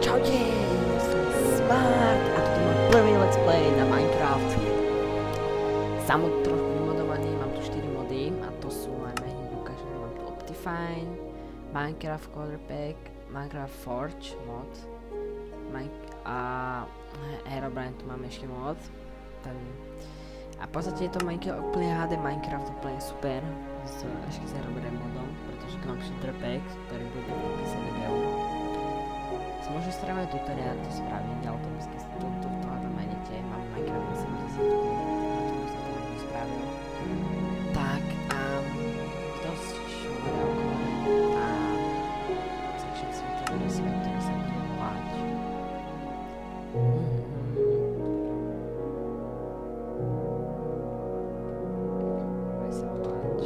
Čaute, ja som Smart a toto je môj prvý let's play na Minecraft. Samot trošku vymodovaný, mám tu 4 mody a to sú, najmä hneď ukážem, mám tu Optifine, Minecraft Coder Pack, Minecraft Forge mod a Herobrine tu máme ešte mod. A v podstate je to úplne HD Minecraft, úplne super, ešte s Herobrine modom, pretože tu mám Pack, ktorý bude v popise videu. Môžem strávať tutoriál, to spraviť, ale to vždy to tam nájdete. Mám Minecraft 70, to sa to nebudem spravil. Tak a dosť šúre okolo a začnem si vytvoriť svet, ktorý sa bude volať. Bude sa volať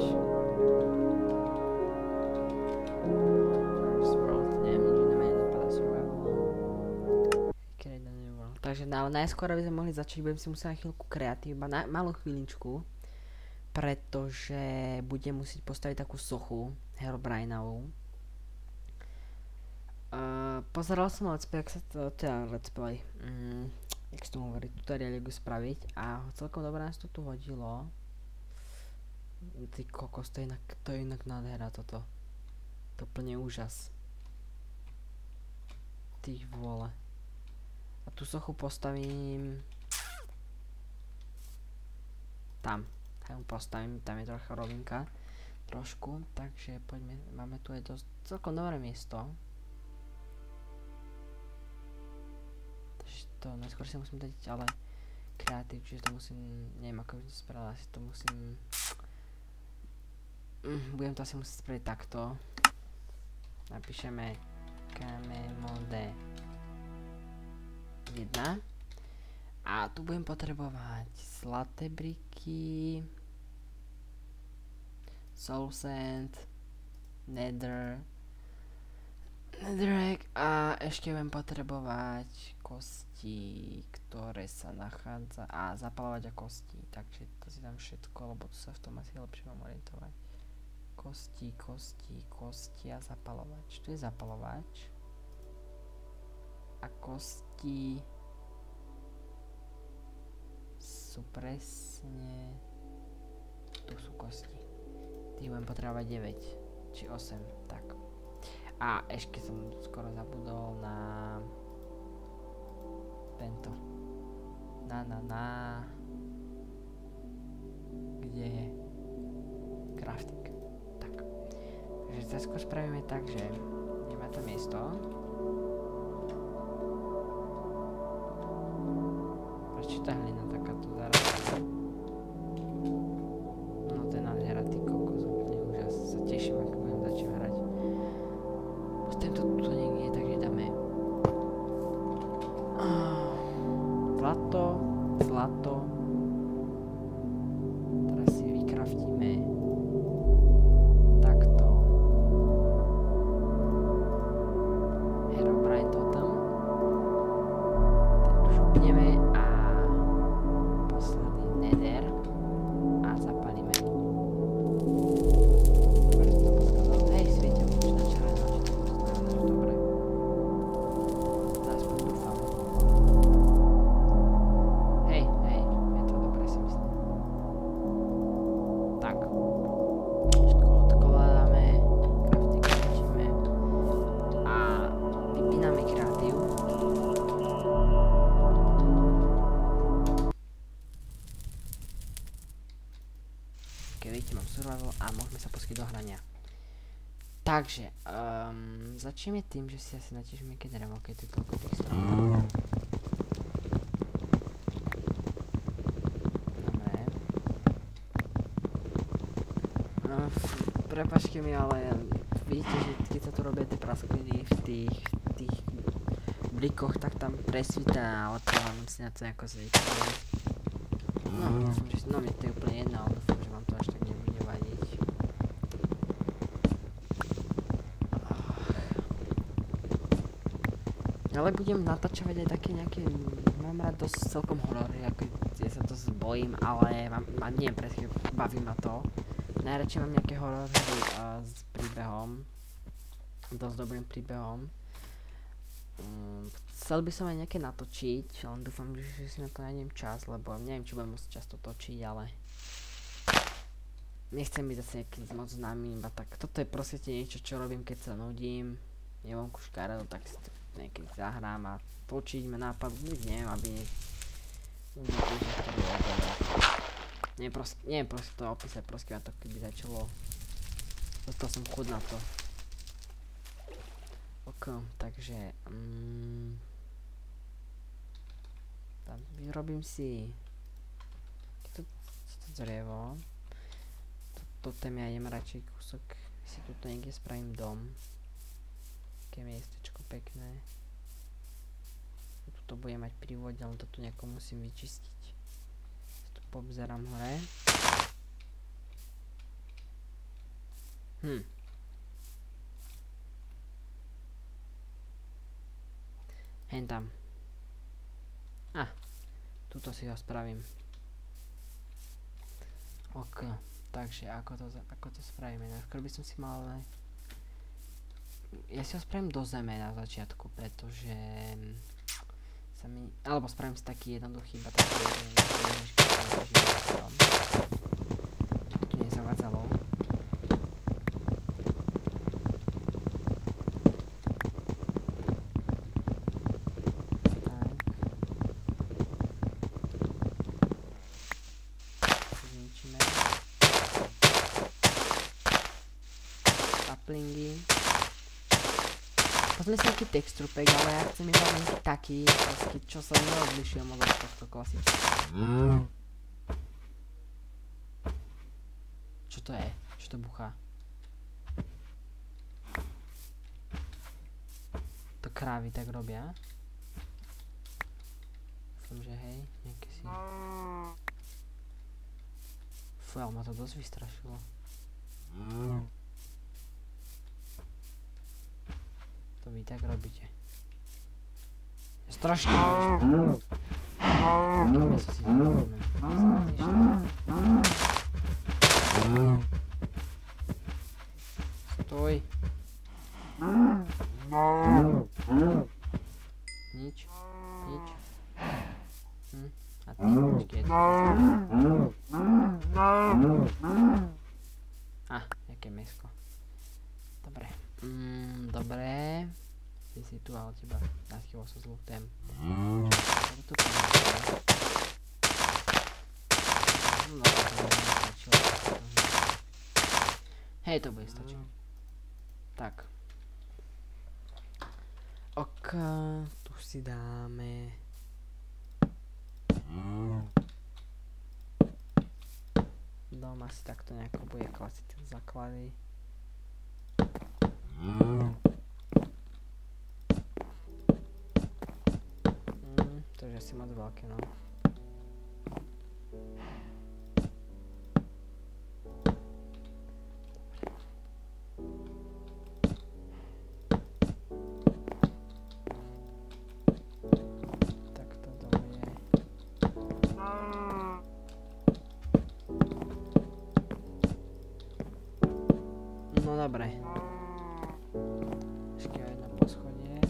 Takže najskôr, aby sme mohli začať, budem si musieť na chvíľku kreatív, iba malú chvíľičku, pretože budem musieť postaviť takú sochu Herobrineovú. Pozeral som let's play, jak sa to, teda let's play, jak sa tomu hovorí, tutoriál, jak ju spraviť a celkom dobré nás to tu hodilo. Ty kokos, to je inak nádhera toto. To úplne úžas. Ty vole. A tú sochu postavím tam. Tam ju postavím, tam je trocha rovinka. Trošku, takže poďme, máme tu aj dosť celkom dobré miesto. Takže to najskôr si musím dať ale kreatív, čiže to musím, neviem ako by to spravil, asi to musím budem to asi musieť spraviť takto. Napíšeme KMMOD 1 a tu budem potrebovať zlaté briky, soul sand, netherrack a ešte budem potrebovať kosti, ktoré sa nachádza a zapalovať a kosti, takže to si dám všetko, lebo tu sa v tom asi lepšie mám orientovať. Kosti a zapalovač. Tu je zapalovač a kosti sú presne, tu sú kosti, tých budem potrebovať 9 či 8, tak. A ešte som skoro zabudol na tento kde je crafting, tak. Takže teraz skôr spravíme tak, že ideme to miesto. Prečo tá hlina taká tu zaraz? No to je nádhera, ty kokos, úplne úžas. Sa teším, ako budem začať hrať. Postavím to tu niekde, takže dáme zlato. Teraz si vykraftíme takto Herobrine totem. Ten tu šupneme a posledný nether a zapalíme. Hej, svietil už na červeno, že to znamená, že dobre. Aspoň dúfam. Hej, je to dobre, si myslím. Tak. Všetko odkladáme, crafting končíme a vypíname kreatív. Keď vidíte, mám survival a môžeme sa pustiť do hrania. Takže, začneme tým, že si asi natiežíme keď drevo, keď tu toľko tých stromov. Dobre. Prepáčte mi, ale vidíte, že keď sa tu robia tie praskliny v tých blikoch, tak tam presvítá, ale to mám si na to nejako zvyknúť. No, mne to je úplne jedno, ale dúfam, že vám to až tak nebude vadiť. Ale budem natáčavať aj také nejaké, mám rád dosť celkom horory, ako ja sa dosť bojím, ale neviem presne, baví ma to. Najradšej mám nejaké horory s príbehom, dosť dobrým príbehom. Chcel by som aj nejaké natočiť, len dúfam, že si na to nájdem čas, lebo neviem, či budem môcť často točiť, ale nechcem byť zase nejaký moc známy, iba tak, toto je proste niečo, čo robím, keď sa nudím, je vonku škaredo, tak si to niekedy zahrám a točiť ma nápad, neviem, aby neviem proste to opísať, proste ma to keby začalo, dostal som chuť na to. Ok, takže vyrobím si toto drevo. Toto mi aj idem radšej kúsok, si tuto niekde spravím dom. Také miestečko pekné. Tuto budem mať pri vode, len to tu nejako musím vyčistiť. Tu poobzerám hore. Hen tam. Tuto si ho spravím. Ok, takže ako to spravíme? Najskôr by som si mal... Ja si ho spravím do zeme na začiatku, pretože sa mi... Alebo spravím si taký jednoduchý, iba taký jednoduchý, tu nezavadzalo. Pozme si nejaký texture pack, ale ja chcem iba nejaký taký, čo sa neodlišuje moc od tohto klasického. Čo to je? Čo to buchá? To krávy tak robia? Dúfam, že hej, nejaké si... Fú, ale ma to dosť vystrašilo. To vy tak robíte. Strašne. Stoj. Nič. A ty počkej. Jaké mesko. Dobre. Dobre. Ty si tu, ale teba nachýval sa zlutem. Čo to tu pomôže? No, to by mi stačilo. Hej, to bude stačiť. Tak. Ok, tu si dáme... Dom asi takto nejako bude klasiť základy. To je asi moc veľké, no. Tak to dole je. No dobre. Ešte jedno poschodie.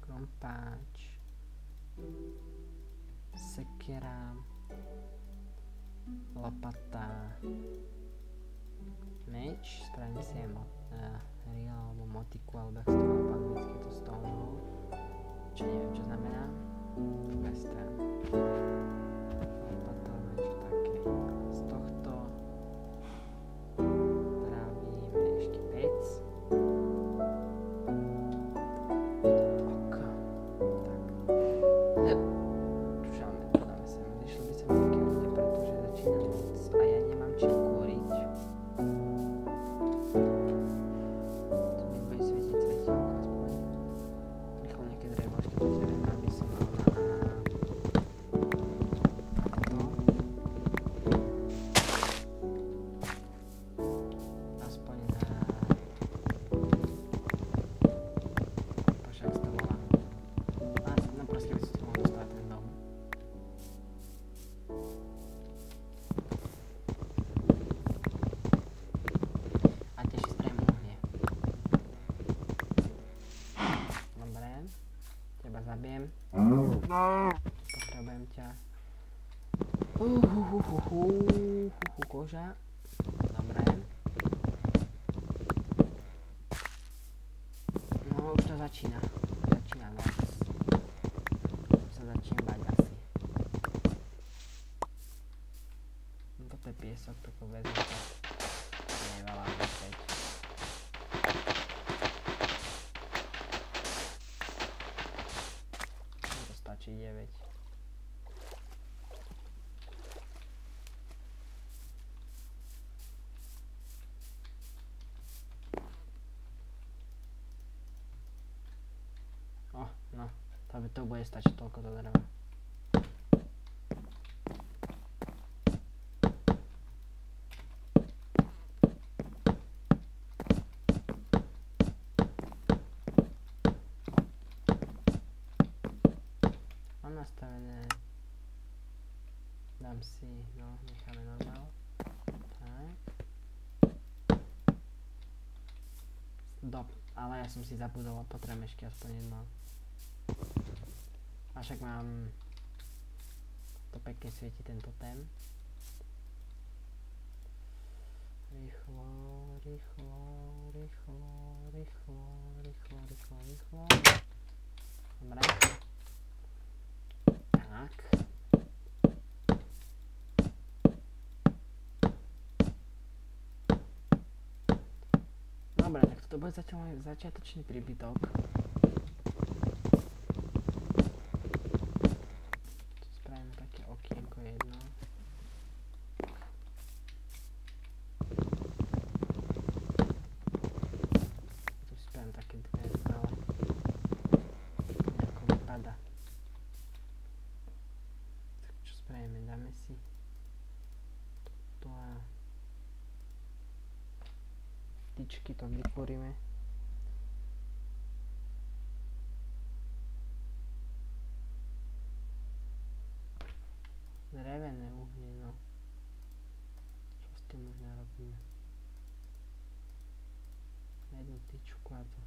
Krompáč. Sekera. Lopata. Meč. Spravím si aj reel alebo motiku, alebo jak sa to volá po anglicky, to stone. Čo neviem, čo znamená. Mestran. Lopata, meč, také. Z tohto spravíme ešte pec. Zabijem. Potrebujem ťa. Koža. Dobre. No už to začína. Začína viac. Už sa začína bať asi. Toto je piesok, toto vezme to. Neveľa vypäť. Stačí 9. No, to bude stačiť toľko do dreva. Mám nastavené. Dám si, no, necháme normál. Tak. Ale ja som si zabudol a potrebujem ešte aspoň jedno. A však mám... To pekne svieti tento tém. Rýchlo, rýchlo, rýchlo, rýchlo, rýchlo, rýchlo, rýchlo. Dobre. Tak. Dobre, tak toto bude zatiaľ môj začiatočný príbytok. Spravíme také okienko jedno. Tu si spravím také dve, ale nejako vypada. Tak čo spravíme? Dáme si toto a tyčky to vytvoríme. Drevené uhnie, no. Čo s tým už narobíme? Jednu tyčku a to.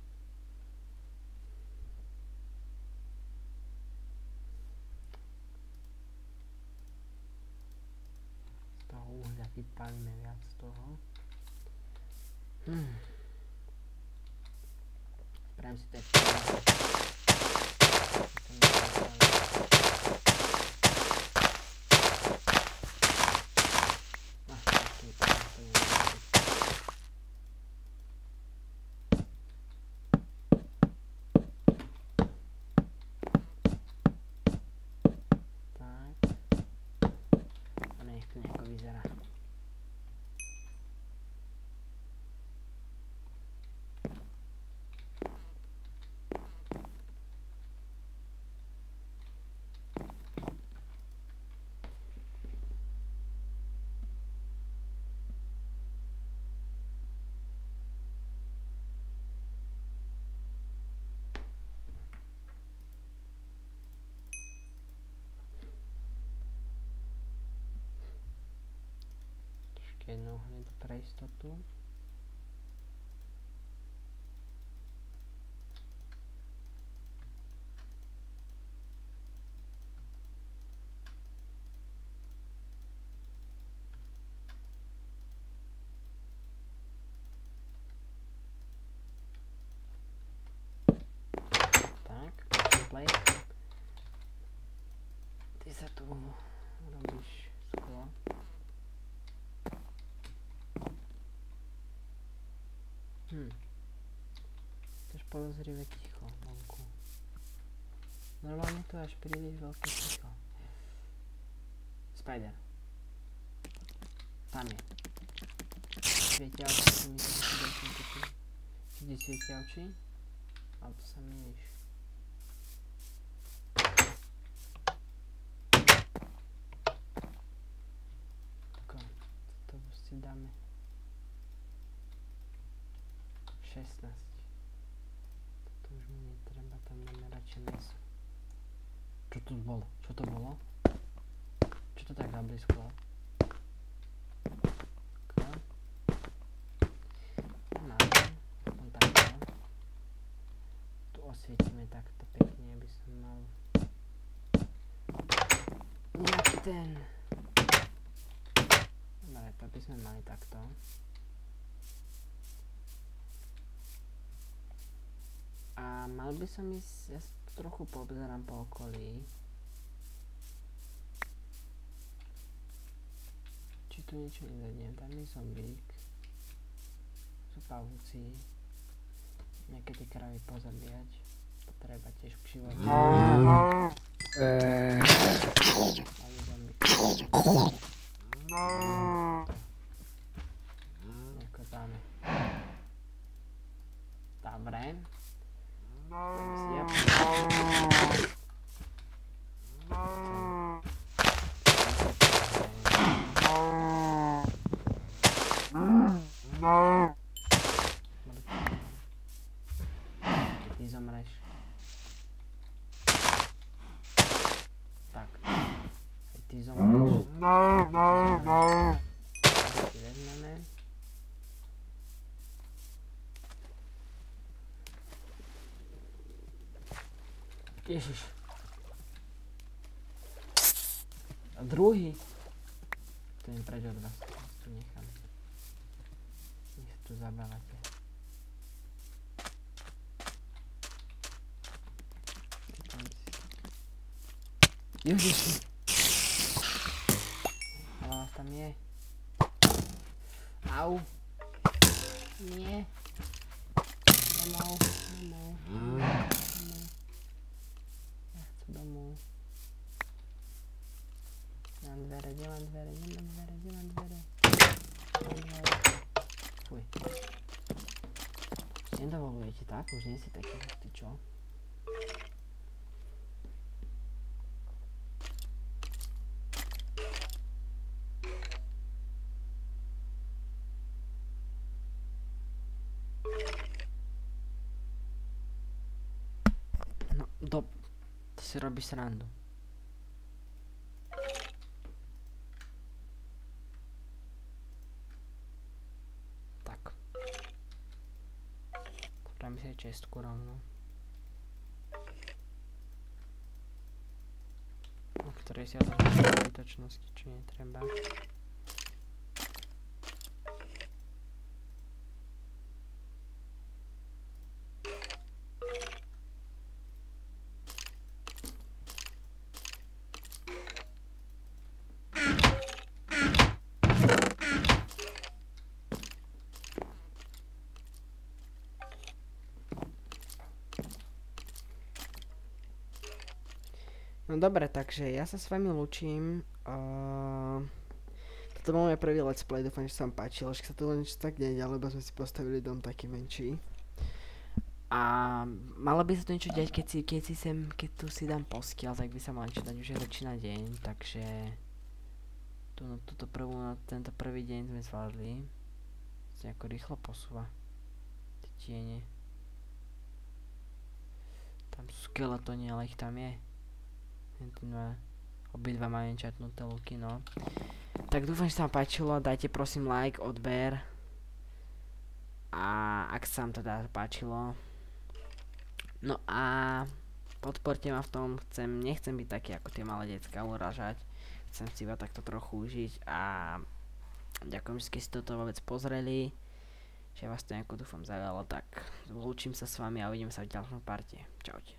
Z toho uhlia vypálime viac z toho. Spravím si to ešte. ešte jednu hneď pre istotu. Tak, play. Ty sa tu robíš sklo. To je podozrivé ticho vonku. Normálne to až príliš veľké ticho. Spider. Tam je. Svietia oči, si myslím, že si ďalším typom. Kde svietia oči? Ale to sa mýliš. Tako, to si dáme 16. Toto už mi netreba, tam dáme radšej meso. Čo to bolo? Čo to bolo? Čo to tak nablisklo? Máme, aspoň takto. Tu osvietime takto pekne, aby som mal nejaký ten... Dobre, to by sme mali takto. A mal by som ísť, ja trochu poobzerám po okolí. Či tu niečo nevediem, tam je zombík. Sú pavúci. Nejaké tie kravy pozabíjať. To treba tiež k živote. Malý zombík. Nejako dáme. Dobre. Ty zomreš. Tak. Aj ty zomreš. Ty vezmeme. Ježiš. A druhý. To je preč od vás. Tu nechám. Nech sa tu zabávate. Ježiši. Ale vás tam je. Au. Nie. Domov. Domov. Nemám dvere. Fuj. Nedovolujete tak? Už nie si taký hustý, čo? No, to si robíš srandu. Tak. Spravím si čestku rovno. O ktorej si odložím zbytočnosti, či netreba. No dobre, takže ja sa s vami lúčim. Toto bol môj prvý let's play, dúfam, že sa vám páčilo, že sa tu len niečo tak deje, lebo sme si postavili dom taký menší. A malo by sa tu niečo deť, keď tu si dám poskiaľ, tak by sa malo niečo dať, už je začína deň, takže tento prvý deň sme zvládli. Sa nejako rýchlo posúva. Tie tiene. Tam sú skeletóni, ale ich tam je. Obidva majú enchantnuté luky, no. Tak dúfam, že sa vám páčilo, dajte prosím like, odber. A ak sa vám to teda páčilo. No a podporte ma v tom, nechcem byť taký ako tie malé decka uražať. Chcem si iba takto trochu užiť a ďakujem, že ste si toto vôbec pozreli. Že vás to nejako dúfam zaujalo, tak zlúčim sa s vami a uvidím sa v ďalšom parte. Čaute.